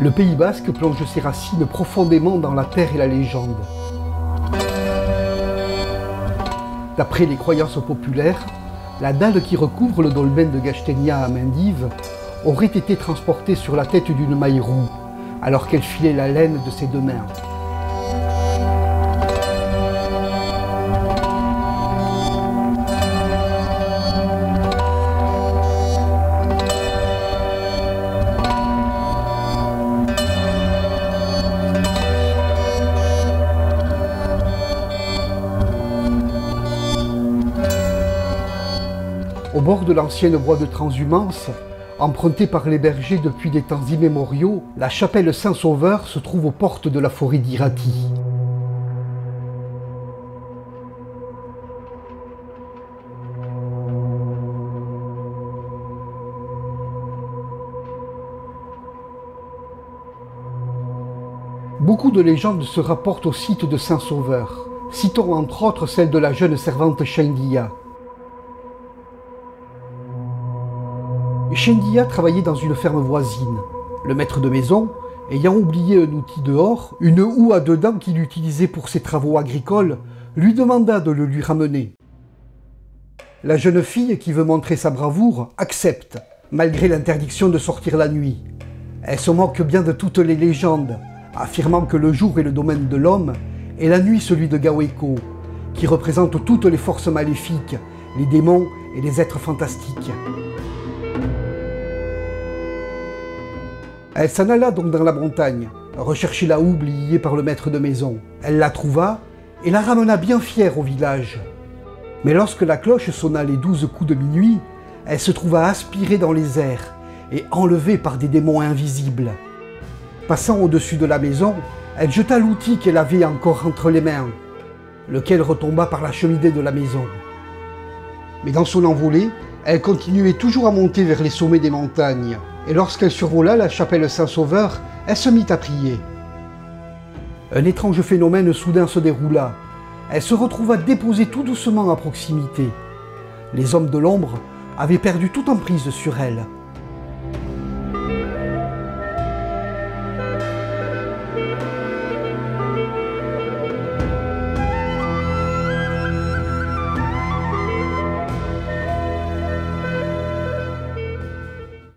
Le Pays basque plonge ses racines profondément dans la terre et la légende. D'après les croyances populaires, la dalle qui recouvre le dolmen de Gasteignea à Mendive aurait été transportée sur la tête d'une maille-roue, alors qu'elle filait la laine de ses deux mains. Au bord de l'ancienne voie de transhumance, empruntée par les bergers depuis des temps immémoriaux, la chapelle Saint-Sauveur se trouve aux portes de la forêt d'Irati. Beaucoup de légendes se rapportent au site de Saint-Sauveur. Citons entre autres celle de la jeune servante Chendia. Chendia travaillait dans une ferme voisine. Le maître de maison, ayant oublié un outil dehors, une houe à deux dents qu'il utilisait pour ses travaux agricoles, lui demanda de le lui ramener. La jeune fille, qui veut montrer sa bravoure, accepte, malgré l'interdiction de sortir la nuit. Elle se moque bien de toutes les légendes, affirmant que le jour est le domaine de l'homme et la nuit celui de Gaweko, qui représente toutes les forces maléfiques, les démons et les êtres fantastiques. Elle s'en alla donc dans la montagne, rechercher la houe oubliée par le maître de maison. Elle la trouva et la ramena bien fière au village. Mais lorsque la cloche sonna les 12 coups de minuit, elle se trouva aspirée dans les airs et enlevée par des démons invisibles. Passant au-dessus de la maison, elle jeta l'outil qu'elle avait encore entre les mains, lequel retomba par la cheminée de la maison. Mais dans son envolée, elle continuait toujours à monter vers les sommets des montagnes. Et lorsqu'elle survola la chapelle Saint-Sauveur, elle se mit à prier. Un étrange phénomène soudain se déroula. Elle se retrouva déposée tout doucement à proximité. Les hommes de l'ombre avaient perdu toute emprise sur elle.